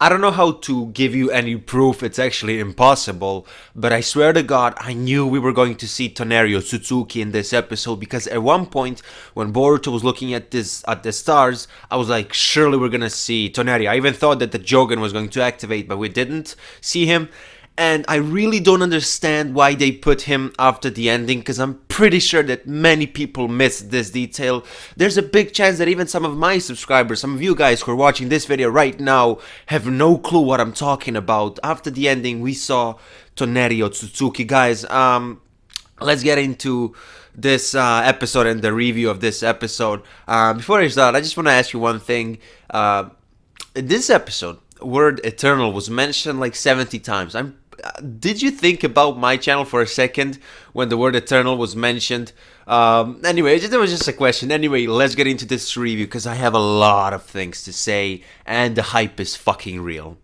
I don't know how to give you any proof it's actually impossible, but I swear to God, I knew we were going to see Toneri OTSUTSUKI in this episode, because at one point when Boruto was looking at the stars, I was like, surely we're gonna see Toneri. I even thought that the Jogan was going to activate, but we didn't see him. And I really don't understand why they put him after the ending, because I'm pretty sure that many people missed this detail. There's a big chance that even some of my subscribers, some of you guys who are watching this video right now, have no clue what I'm talking about. After the ending, we saw Toneri OTSUTSUKI. Guys, let's get into this episode and the review of this episode. Before I start, I just want to ask you one thing. In this episode, word eternal was mentioned like 70 times. Did you think about my channel for a second when the word eternal was mentioned? Anyway, it was just a question. Anyway, let's get into this review, because I have a lot of things to say and the hype is fucking real.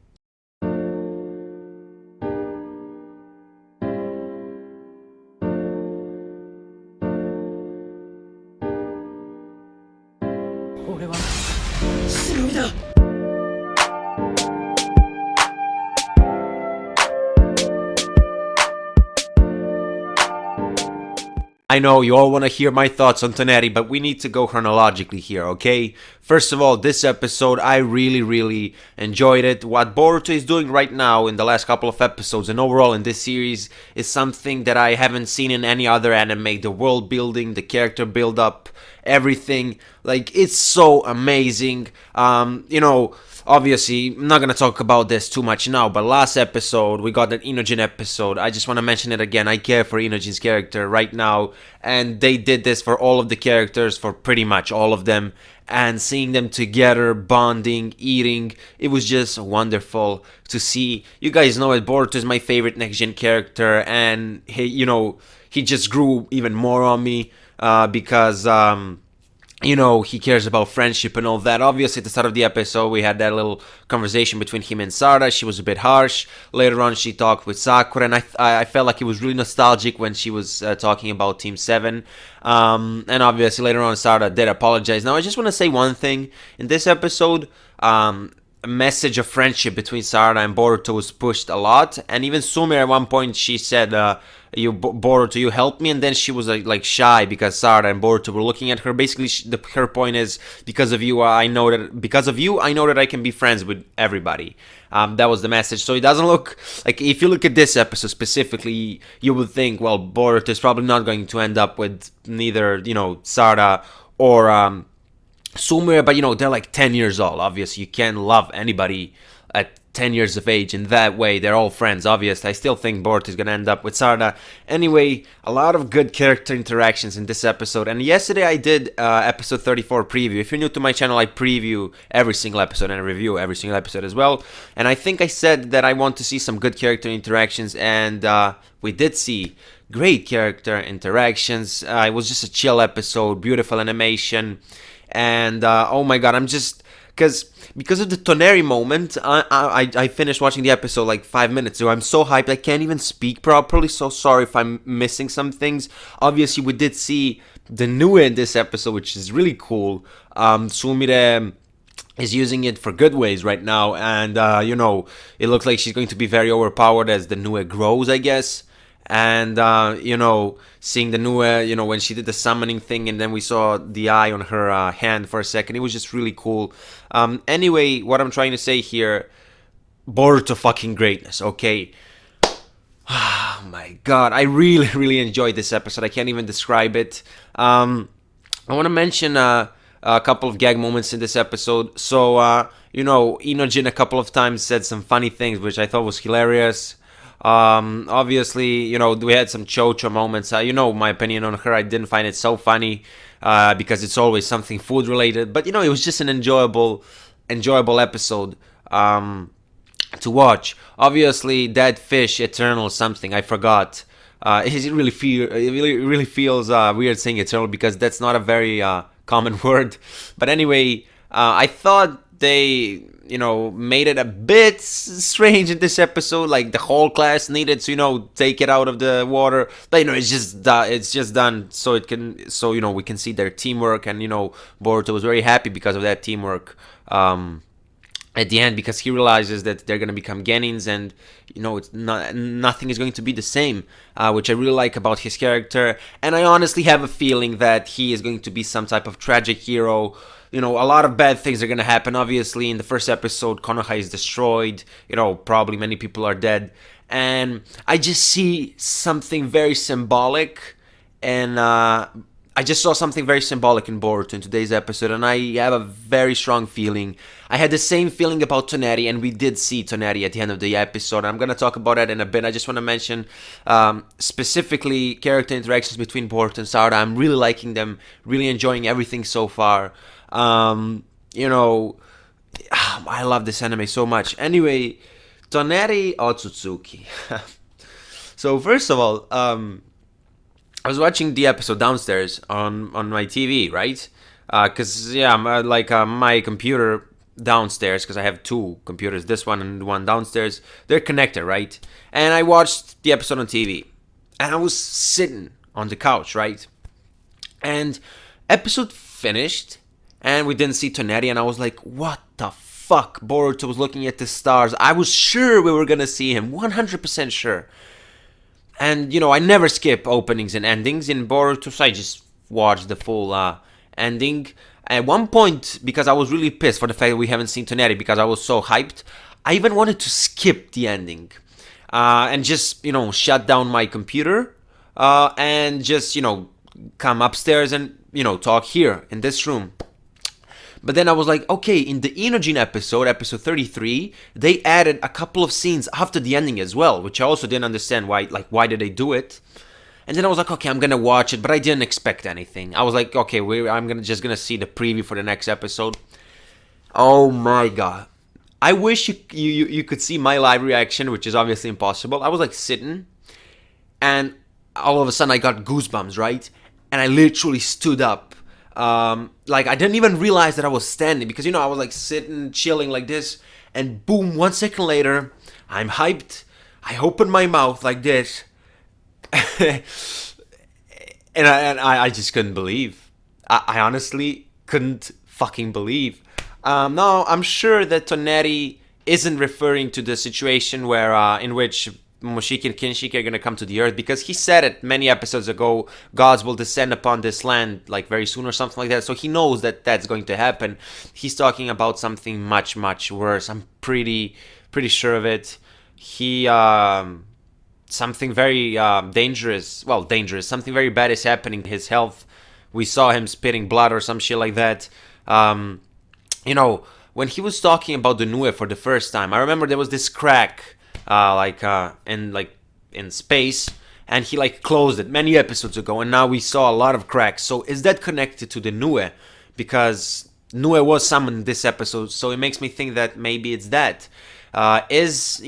I know you all want to hear my thoughts on Toneri, but we need to go chronologically here, okay? First of all, this episode, I really enjoyed it. What Boruto is doing right now in the last couple of episodes and overall in this series is something that I haven't seen in any other anime. The world building, the character build up, everything. Like, it's so amazing. Obviously, I'm not going to talk about this too much now, but last episode, we got an Inojin episode. I just want to mention it again. I care for Inojin's character right now, and they did this for all of the characters, for pretty much all of them, and seeing them together, bonding, eating, it was just wonderful to see. You guys know it, Boruto is my favorite next-gen character, and he just grew even more on me, because he cares about friendship and all that. Obviously, at the start of the episode, we had that little conversation between him and Sarah. She was a bit harsh. Later on, she talked with Sakura, and I felt like it was really nostalgic when she was talking about Team 7. And obviously, later on, Sarah did apologize. Now, I just want to say one thing. In this episode, a message of friendship between Sarah and Boruto was pushed a lot. And even Sumire, at one point, she said, Boruto, you helped me, and then she was like shy because Sarah and Boruto were looking at her. Basically, her point is, because of you, I know that I can be friends with everybody. That was the message. So it doesn't look like, if you look at this episode specifically, you would think, well, Boruto is probably not going to end up with neither, Sarah or Sumire, but they're like 10 years old. Obviously, you can't love anybody at 10 years of age in that way. They're all friends, obviously. I still think Boruto is gonna end up with Sarada. Anyway, a lot of good character interactions in this episode. And yesterday I did episode 34 preview. If you're new to my channel, I preview every single episode and review every single episode as well. And I think I said that I want to see some good character interactions, and we did see great character interactions. It was just a chill episode, beautiful animation, and oh my god, I'm just... Because of the Toneri moment, I finished watching the episode like 5 minutes ago. I'm so hyped, I can't even speak properly, so sorry if I'm missing some things. Obviously, we did see the Nue in this episode, which is really cool. Sumire is using it for good ways right now, and it looks like she's going to be very overpowered as the Nue grows, I guess. And seeing the Nue, when she did the summoning thing, and then we saw the eye on her hand for a second, it was just really cool. Anyway, what I'm trying to say here, Boruto fucking greatness, okay? Oh my god, I really enjoyed this episode. I can't even describe it. I want to mention a couple of gag moments in this episode. So, Inojin a couple of times said some funny things, which I thought was hilarious. Obviously, we had some chocho moments. My opinion on her, I didn't find it so funny, because it's always something food related, but it was just an enjoyable episode to watch. Obviously, that fish eternal something, I forgot. It really feels weird saying eternal, because that's not a very common word. But anyway, I thought they made it a bit strange in this episode. Like, the whole class needed to take it out of the water, but it's just done so we can see their teamwork, and Boruto was very happy because of that teamwork. at the end, because he realizes that they're going to become Genins, and it's not, nothing is going to be the same, which I really like about his character. And I honestly have a feeling that he is going to be some type of tragic hero. A lot of bad things are going to happen. Obviously, in the first episode, Konoha is destroyed. Probably many people are dead, and I just see something very symbolic. And I just saw something very symbolic in Boruto in today's episode, and I have a very strong feeling. I had the same feeling about Toneri, and we did see Toneri at the end of the episode. I'm going to talk about that in a bit. I just want to mention specifically character interactions between Boruto and Sarada. I'm really liking them, really enjoying everything so far. I love this anime so much. Anyway, Toneri OTSUTSUKI. So first of all, I was watching the episode downstairs on my TV, right? Because, my computer downstairs, because I have two computers, this one and the one downstairs, they're connected, right? And I watched the episode on TV. And I was sitting on the couch, right? And episode finished, and we didn't see Toneri, and I was like, what the fuck? Boruto was looking at the stars. I was sure we were gonna see him, 100% sure. And, I never skip openings and endings in Boruto, so I just watched the full ending. At one point, because I was really pissed for the fact that we haven't seen Toneri, because I was so hyped, I even wanted to skip the ending. And just, shut down my computer. And just, come upstairs and, talk here, in this room. But then I was like, okay, in the Inojin episode 33, they added a couple of scenes after the ending as well, which I also didn't understand why did they do it? And then I was like, okay, I'm gonna watch it, but I didn't expect anything. I was like, okay, I'm just gonna see the preview for the next episode. Oh my god. I wish you could see my live reaction, which is obviously impossible. I was like sitting, and all of a sudden I got goosebumps, right? And I literally stood up. I didn't even realize that I was standing, because I was like sitting, chilling like this, and boom, 1 second later, I'm hyped. I open my mouth like this, and I just couldn't believe. I honestly couldn't fucking believe. No, I'm sure that Toneri isn't referring to the situation where in which Momoshiki and Kinshiki are going to come to the earth, because he said it many episodes ago, gods will descend upon this land very soon or something like that, so he knows that that's going to happen. He's talking about something much, much worse. I'm pretty sure of it. Something very dangerous, something very bad is happening to his health. We saw him spitting blood or some shit like that. When he was talking about the Nue for the first time, I remember there was this crack in space, and he closed it many episodes ago, and now we saw a lot of cracks. So is that connected to the Nue? Because Nue was summoned in this episode, so it makes me think that maybe it's that. Sumire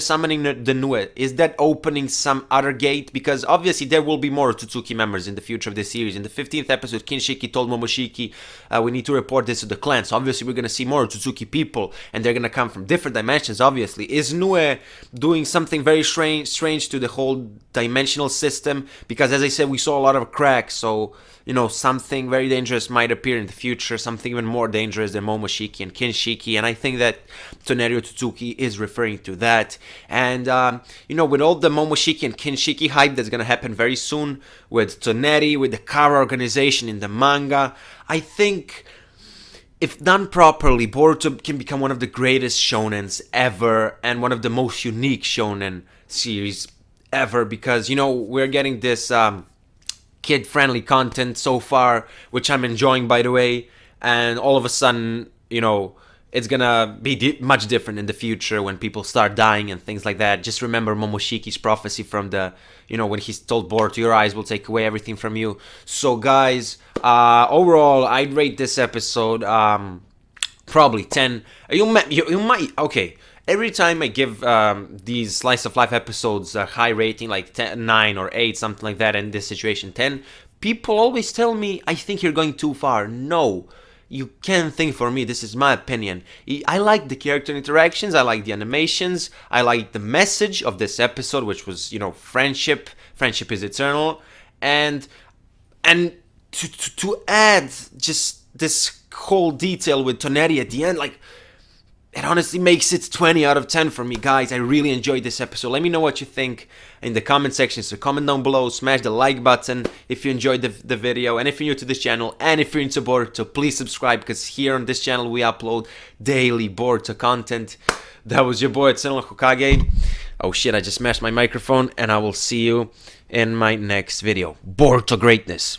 summoning the Nue, is that opening some other gate? Because obviously there will be more Otsutsuki members in the future of this series. In the 15th episode, Kinshiki told Momoshiki, we need to report this to the clan. So obviously we're going to see more Otsutsuki people, and they're going to come from different dimensions, obviously. Is Nue doing something very strange to the whole dimensional system? Because as I said, we saw a lot of cracks, so something very dangerous might appear in the future, something even more dangerous than Momoshiki and Kinshiki, and I think that Toneri OTSUTSUKI is referring to that. And, with all the Momoshiki and Kinshiki hype that's gonna happen very soon, with Toneri, with the Kara organization in the manga, I think, if done properly, Boruto can become one of the greatest shonens ever, and one of the most unique shonen series ever, because, we're getting this, kid-friendly content so far, which I'm enjoying, by the way, and all of a sudden, it's gonna be much different in the future when people start dying and things like that. Just remember Momoshiki's prophecy from the, when he told Boruto, your eyes will take away everything from you. So guys, overall, I'd rate this episode probably 10. You might, okay. Every time I give these slice of life episodes a high rating, like 10, 9 or 8, something like that, in this situation 10, people always tell me, I think you're going too far. No, you can't think for me. This is my opinion. I like the character interactions, I like the animations, I like the message of this episode, which was, friendship. Friendship is eternal. And to add just this whole detail with Toneri at the end, like, it honestly makes it 20 out of 10 for me, guys. I really enjoyed this episode. Let me know what you think in the comment section. So comment down below, smash the like button if you enjoyed the video, and if you're new to this channel, and if you're into Boruto, please subscribe, because here on this channel we upload daily Boruto content. That was your boy Toneri Hokage. Oh shit, I just smashed my microphone, and I will see you in my next video. Boruto greatness.